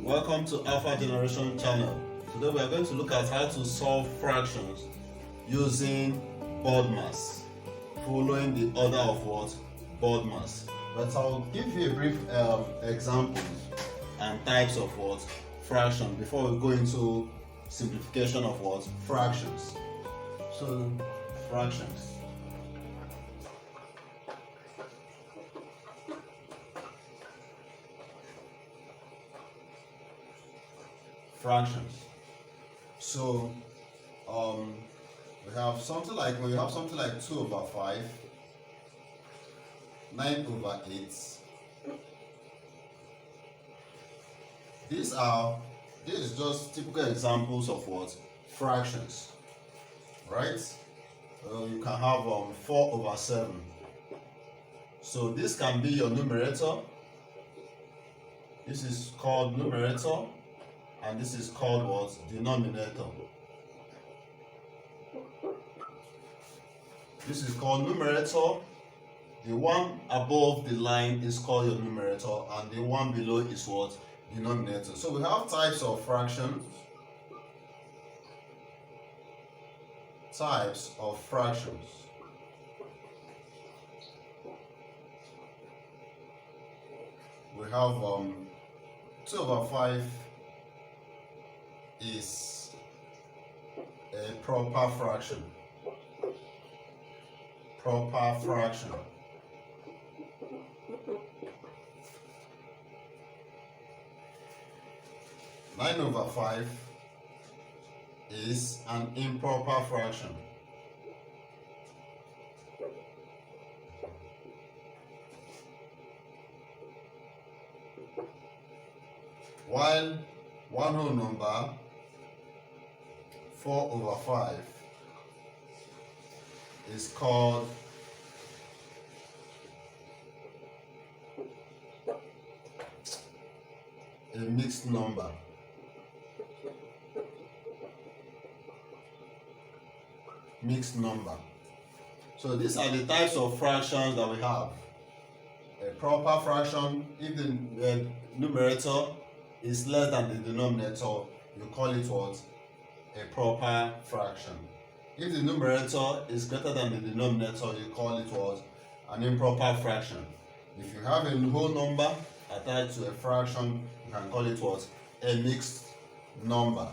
Welcome to Alpha Generation channel. Today we are going to look at how to solve fractions using BODMAS, following the order of what? BODMAS. But I'll give you a brief examples and types of what? Fraction before we go into simplification of what? Fractions. So, fractions. Fractions. So we have something like, when you have something like 2 over 5, 9 over 8. This is just typical examples of what? Fractions. Right? You can have 4 over 7. So this can be your numerator. This is called numerator. And this is called what? Denominator. This is called numerator. The one above the line is called your numerator, and the one below is what? Denominator. So we have types of fractions. Types of fractions. We have 2 over 5 is a proper fraction. Proper fraction. Nine over 5 is an improper fraction. While one whole number, 4 over 5, is called a mixed number. Mixed number. So these are the types of fractions that we have. A proper fraction, if the numerator is less than the denominator, you call it what? A proper fraction. If the numerator is greater than the denominator, you call it what? An improper fraction. If you have a whole number attached to a fraction, you can call it what? A mixed number.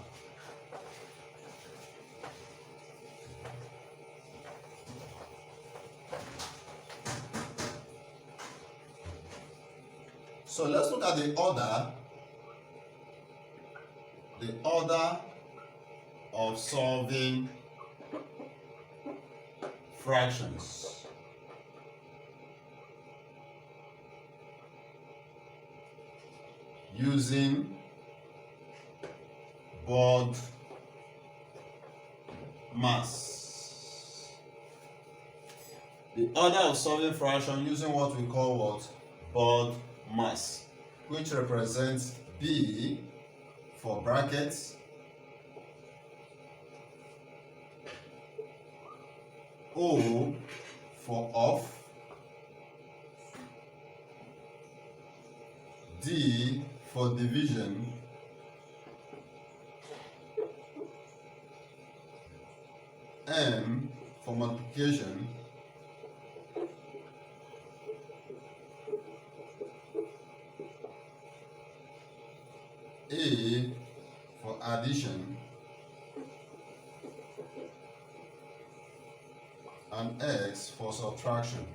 So let's look at the order. The order of solving fractions. Using BODMAS. The order of solving fraction using what we call what? BODMAS, which represents B for brackets, O for off, D for division, M for multiplication, A for addition, and X for subtraction.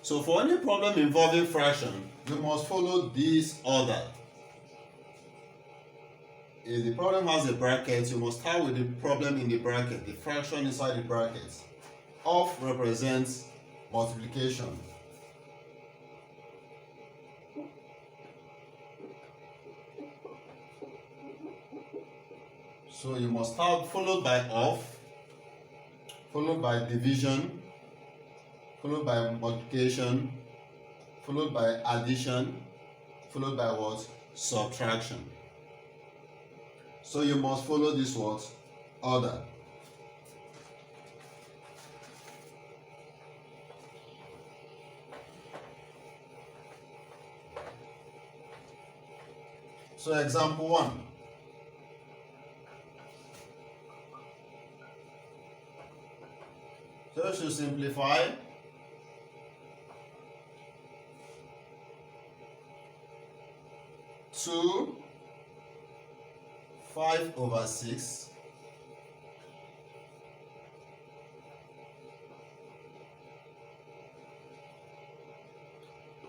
So for any problem involving fraction, you must follow this order. If the problem has a bracket, you must start with the problem in the bracket, the fraction inside the bracket. Off represents multiplication. So you must start followed by off, followed by division, followed by multiplication, followed by addition, followed by what? Subtraction. So you must follow this what? Order. So example 1. So to simplify, 2 5/6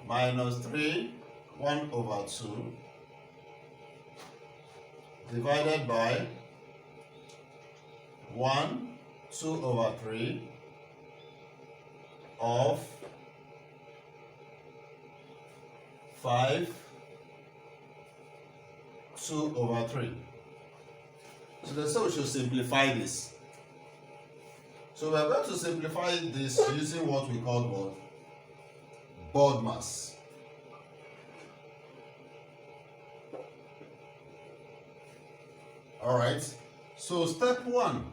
minus 3 1/2 divided by 1 2/3 of 5 2/3. So that's how we should simplify this. So we are going to simplify this using what we call what? BODMAS. Alright, so step 1.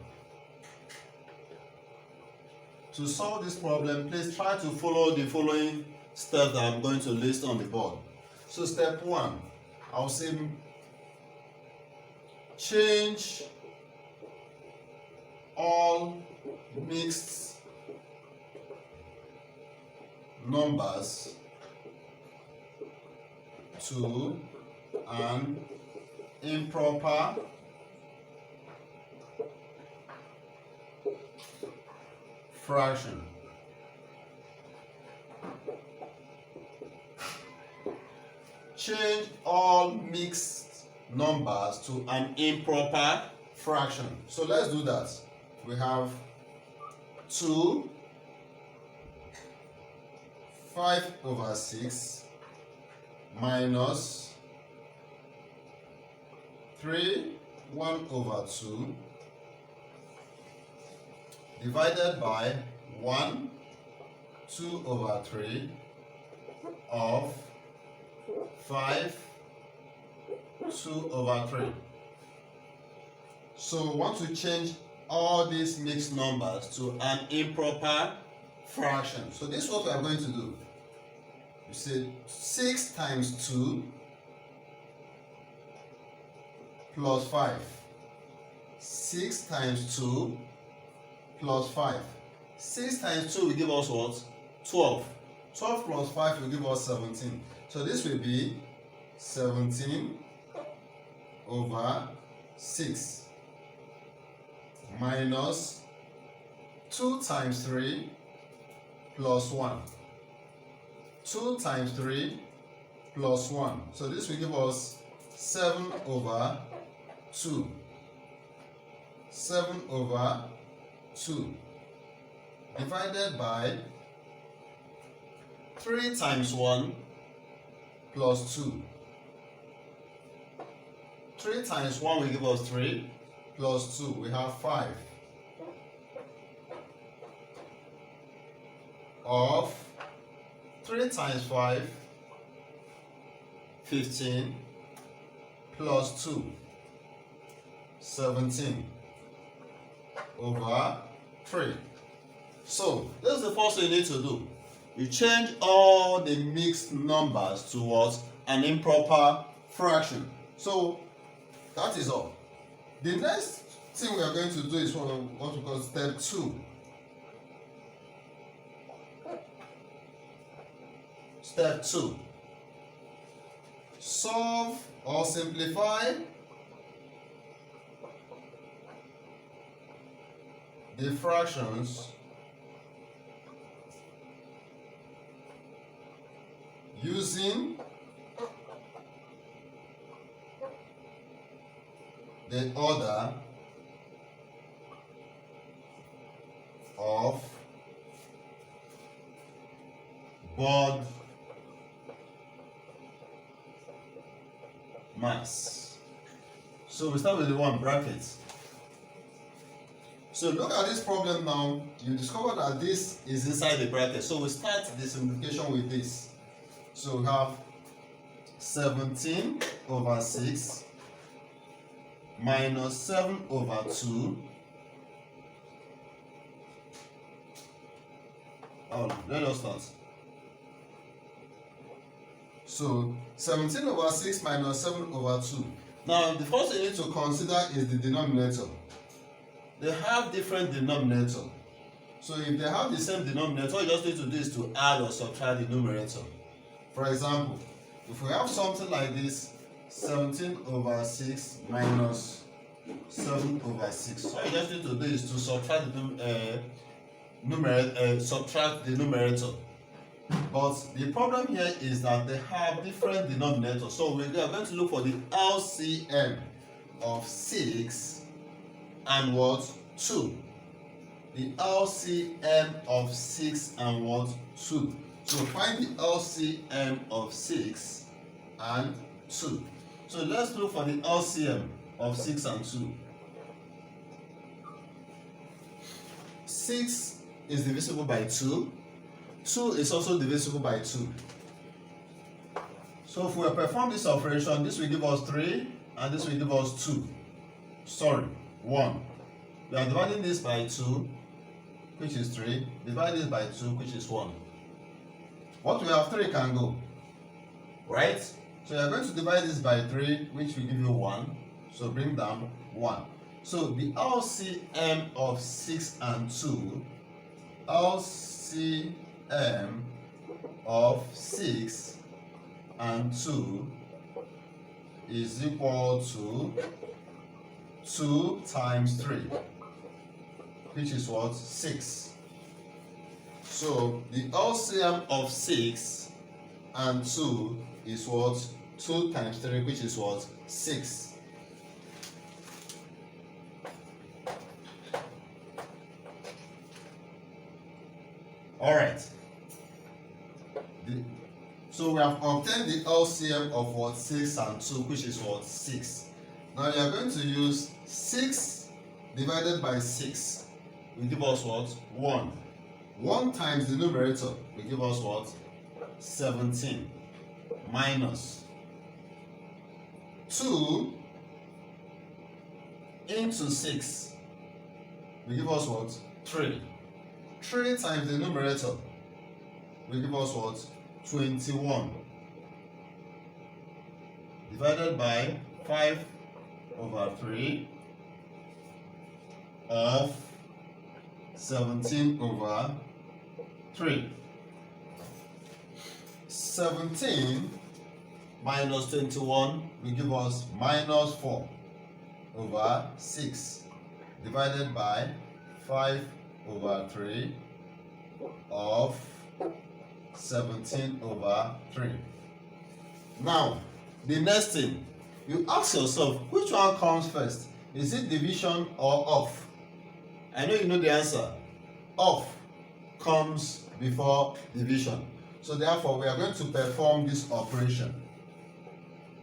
To solve this problem, please try to follow the following steps that I'm going to list on the board. So step 1, I'll say change all mixed numbers to an improper fraction. Change all mixed numbers to an improper fraction. So let's do that. We have 2 5/6 minus 3 1/2 divided by 1 2/3 of 5 2/3. So we want to change all these mixed numbers to an improper fraction. So this is what we are going to do. You say 6 times 2 plus 5. 6 times 2 plus 5. 6 times 2 will give us what? 12. 12 plus 5 will give us 17. So this will be 17/6 minus 2 times 3 plus 1. 2 times 3 plus 1. So this will give us 7/2. 7/2 divided by 3 times 1 plus 2. 3 times 1 will give us 3 plus 2. We have 5 of 3 times 5, 15 plus 2, 17/3. So this is the first thing you need to do. You change all the mixed numbers to what? An improper fraction. So that is all. The next thing we are going to do is what we call step 2. Step 2. Solve or simplify the fractions using the order of BODMAS. So we start with the one brackets. So look at this problem now. You discover that this is inside the bracket. So we start the simplification with this. So we have 17/6 minus 7/2. Let us start. So 17 over 6 minus 7 over 2. Now the first thing you need to consider is the denominator. They have different denominator. So if they have the same denominator, all you just need to do is to add or subtract the numerator. For example, if we have something like this, 17 over 6 minus 7 over 6. So all you just need to do is to subtract the numerator. But the problem here is that they have different denominators. So we are going to look for the LCM of 6 and what? 2. The LCM of 6 and what? 2. So find the LCM of 6 and 2. So let's look for the LCM of 6 and 2. 6 is divisible by 2. 2 is also divisible by 2. So if we perform this operation, this will give us 3 and this will give us 2. Sorry, 1. We are dividing this by 2, which is 3. Divide this by 2, which is 1. What we have 3 can go, right? So you are going to divide this by 3, which will give you 1. So bring down 1. So the LCM of 6 and 2, LCM of 6 and 2 is equal to 2 times 3, which is what? 6. So the LCM of 6 and 2 is what? 2 times 3, which is what? 6. Alright. So we have obtained the LCM of what? 6 and 2, which is what? 6. Now you are going to use 6 divided by 6 will give us what? 1. 1 times the numerator will give us what? 17 minus 2 into 6 will give us what? 3. 3 times the numerator will give us what? 21 divided by 5 over 3 of 17 over 3. 17 minus 21 will give us minus 4 over 6 divided by 5 over 3 of 17 over 3. Now, the next thing, you ask yourself, which one comes first? Is it division or off? I know you know the answer. Off comes before division. So therefore, we are going to perform this operation.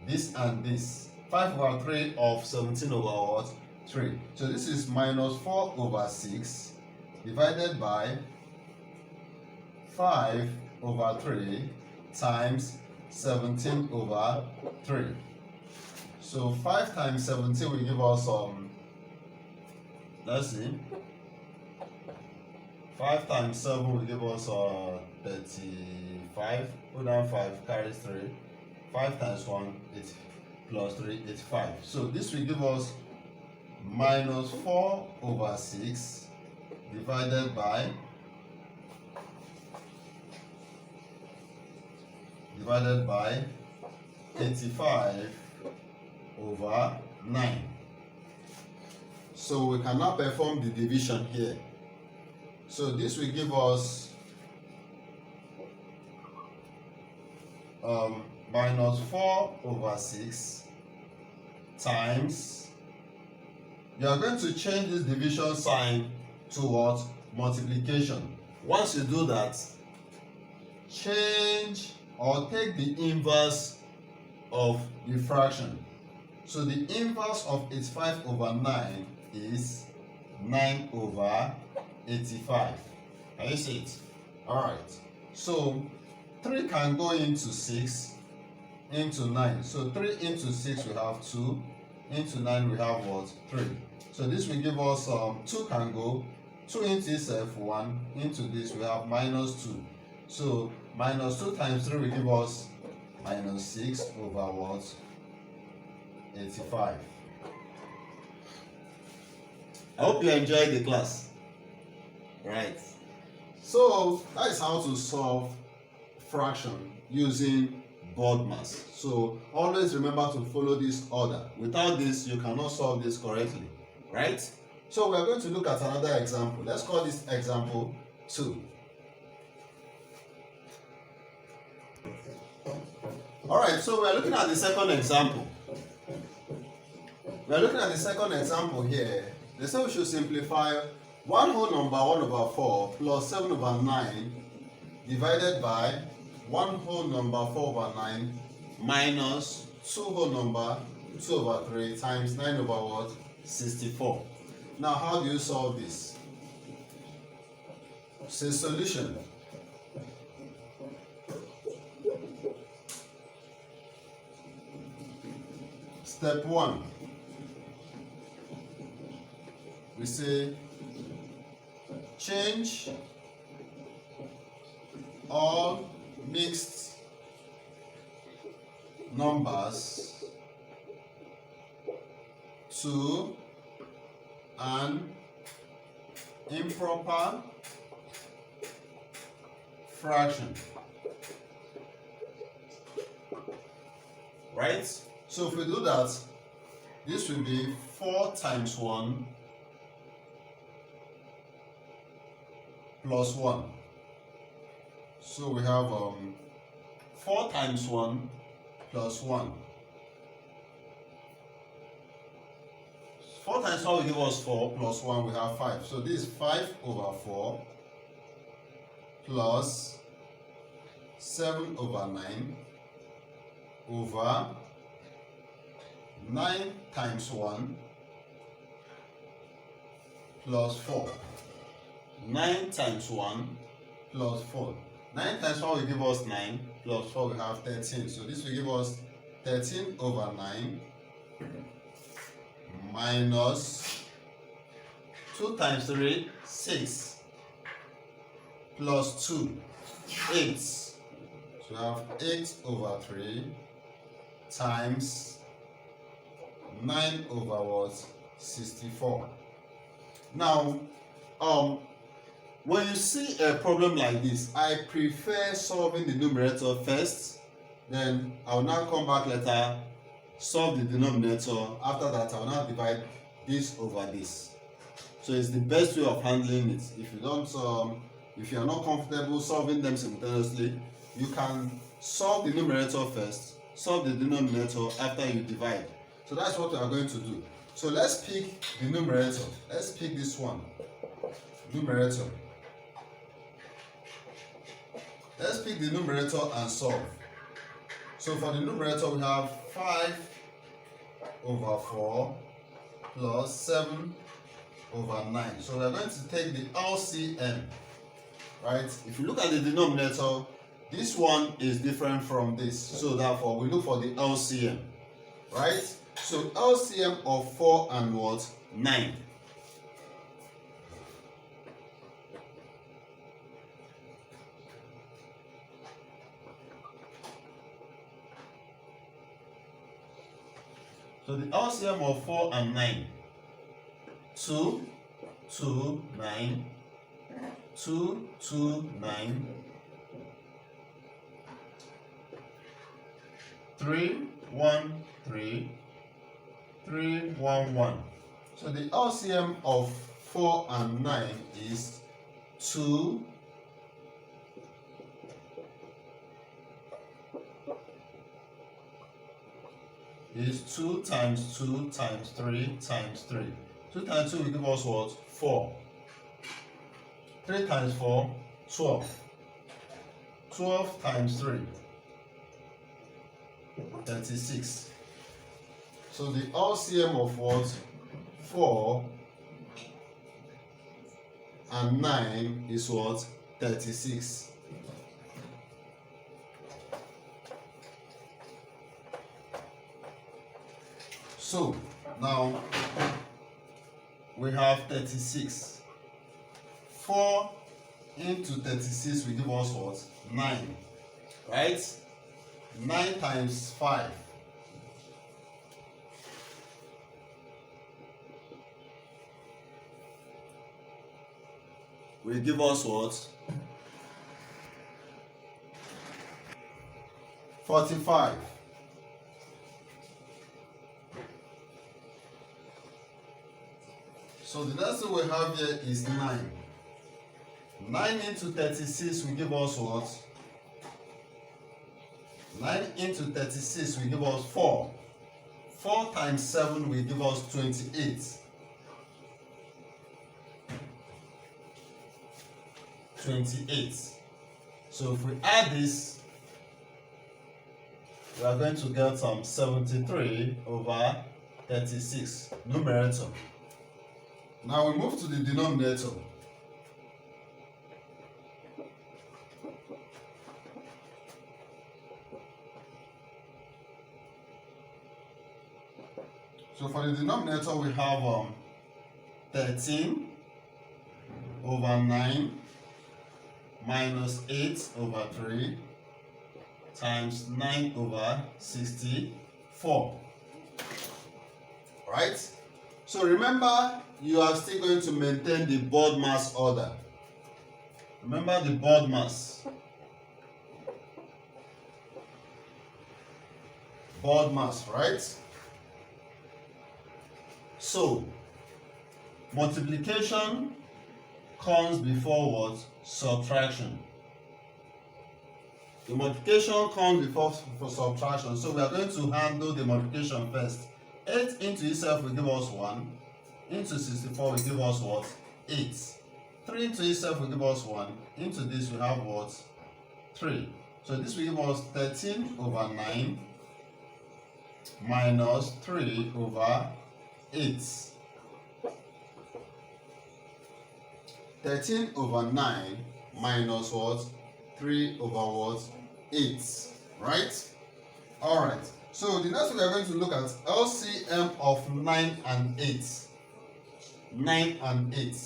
This and this. 5 over 3 of 17 over what? 3. So this is minus 4 over 6 divided by 5 over 3 times 17 over 3. So 5 times 17 will give us let's see, 5 times 7 will give us 35. Put down 5, carries 3. 5 times 1, 8 plus 3, 85. So this will give us minus 4 over 6 divided by 85 over 9. So we can now perform the division here. So this will give us minus 4 over 6 times, you are going to change this division sign to what? Multiplication. Once you do that, change or take the inverse of the fraction. So the inverse of 85 over 9 is 9 over 85. Can you see it? Alright. So 3 can go into 6, into 9. So 3 into 6 we have 2, into 9 we have what? 3. So this will give us 2 can go, 2 into itself 1, into this we have minus 2. So minus 2 times 3 will give us minus 6 over what? 85. I hope you enjoyed the class. Right. So that is how to solve fraction using BODMAS. So always remember to follow this order. Without this, you cannot solve this correctly. Right? So we are going to look at another example. Let's call this example 2. Alright, so we are looking at the second example. We are looking at the second example here. They say we should simplify 1 whole number 1 over 4 plus 7 over 9 divided by 1 whole number 4 over 9 minus 2 whole number 2 over 3 times 9 over what? 64. Now how do you solve this? Say solution. Step 1. We say change all mixed numbers to an improper fraction. Right? So if we do that, this will be 4 times 1 plus 1. So we have 4 times 1 plus 1. 4 times 1 will give us 4 plus 1 we have 5. So this is 5 over 4 plus 7 over 9 over 9 times 1 plus 4. 9 times 1 plus 4. 9 times 1 will give us 9 plus 4 we have 13. So this will give us 13 over 9 minus 2 times 3, 6 plus 2, 8. So we have 8 over 3 times 9 over what? 64. Now, when you see a problem like this, I prefer solving the numerator first, then I will now come back later, solve the denominator. After that, I will now divide this over this. So it's the best way of handling it. If you don't, if you are not comfortable solving them simultaneously, you can solve the numerator first, solve the denominator after you divide. So that's what we are going to do. So let's pick the numerator. Let's pick this one. Numerator. Let's pick the numerator and solve. So for the numerator we have 5 over 4 plus 7 over 9. So we are going to take the LCM. Right? If you look at the denominator, this one is different from this. So therefore we look for the LCM. Right? So LCM of 4 and what? 9. So the LCM of 4 and 9. 2, 2, 9. 2, 2, 9. 3, 1, 3. 3, 1, 1. So the LCM of 4 and 9 is 2, is 2 times 2 times 3 times 3. 2 times 2 will give us what? 4. 3 times 4, 12. 12 times 3, 36. So the LCM of what? 4 and 9 is what? 36. So now we have 36. 4 into 36 will give us what? 9. Right? 9 times 5. Will give us what? 45. So the next thing we have here is 9. 9 into 36 will give us what? 9 into 36 will give us 4. 4 times 7 will give us 28. 28. So if we add this, we are going to get 73 over 36, numerator. Now we move to the denominator. So for the denominator we have 13 over 9 minus 8 over 3 times 9 over 64. Right? So remember, you are still going to maintain the BODMAS order. Remember the BODMAS. BODMAS, right? So, multiplication comes before what? Subtraction. The multiplication comes before subtraction. So we are going to handle the multiplication first. 8 into itself will give us 1. Into 64 will give us what? 8. 3 into itself will give us 1. Into this we have what? 3. So this will give us 13 over 9 minus 3 over 8. 13 over 9 minus what? 3 over what? 8. Right? Alright. So the next we are going to look at LCM of 9 and 8. 9 and 8.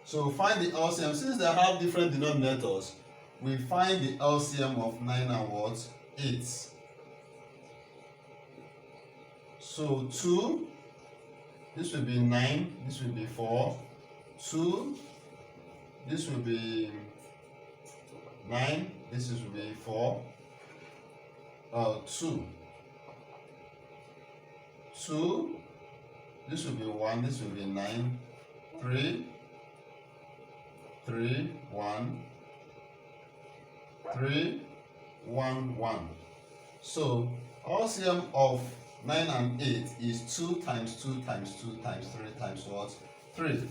So find the LCM. Since they have different denominators, we find the LCM of 9 and what? 8. So 2, this will be 9, this will be 4. 2, this will be 9, this will be 4. 2. 2, this will be 1, this will be 9. 3, 3, 1. 3, 1, 1. So LCM of 9 and 8 is 2 times 2 times 2 times 3 times what? 3.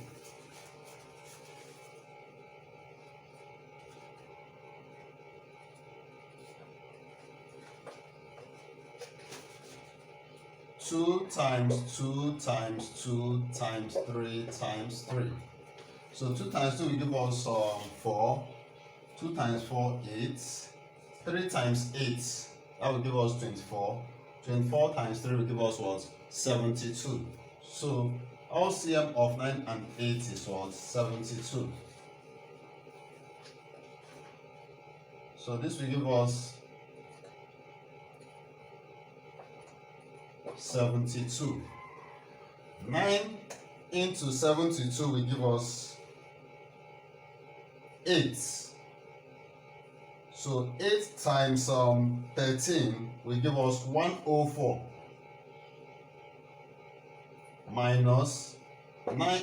Two times 2 times 2 times 3 times 3. So 2 times 2 will give us 4. 2 times 4, 8. 3 times 8, that will give us 24. 24 times 3 will give us what? 72. So LCM of 9 and 8 is what? 72. So this will give us 72. 9 into 72 will give us 8. So 8 times 13 will give us 104 minus 9.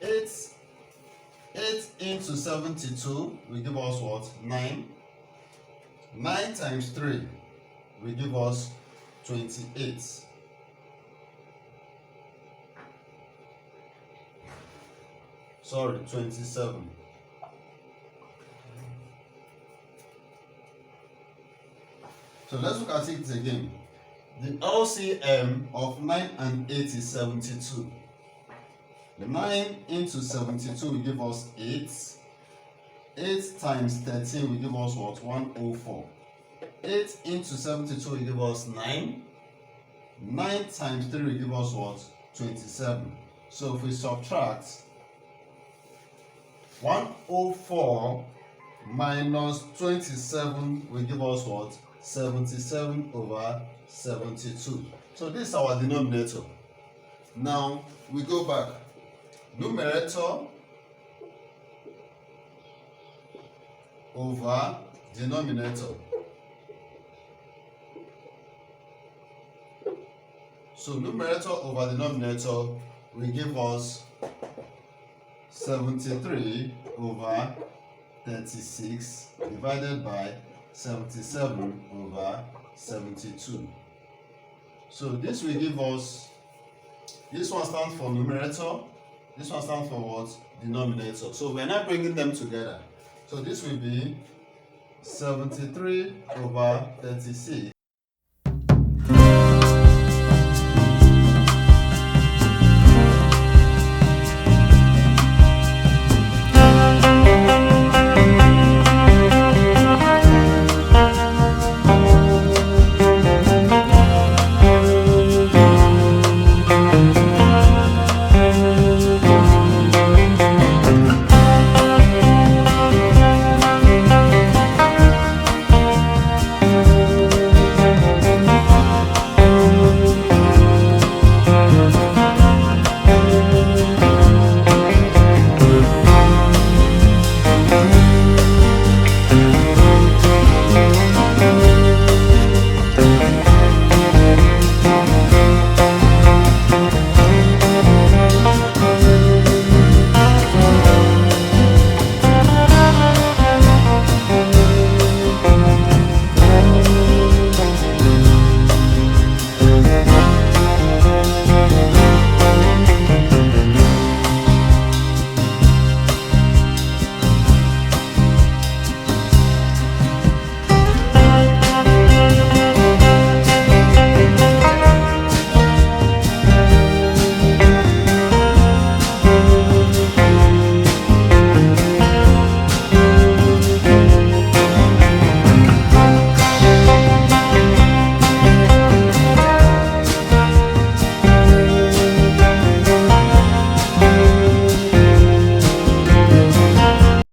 8 into 72 will give us what? 9. 9 times 3 will give us 28. Sorry, 27. So let's look at it again. The LCM of 9 and 8 is 72. The 9 into 72 will give us 8. 8 times 13 will give us what? 104. 8 into 72 will give us 9. 9 times 3 will give us what? 27. So if we subtract 104 minus 27 will give us what? 77 over 72. So this is our denominator. Now we go back. Numerator over denominator. So numerator over denominator will give us 73 over 36 divided by 77 over 72. So this will give us, this one stands for numerator, this one stands for what? Denominator. So we're not bringing them together. So this will be 73 over 36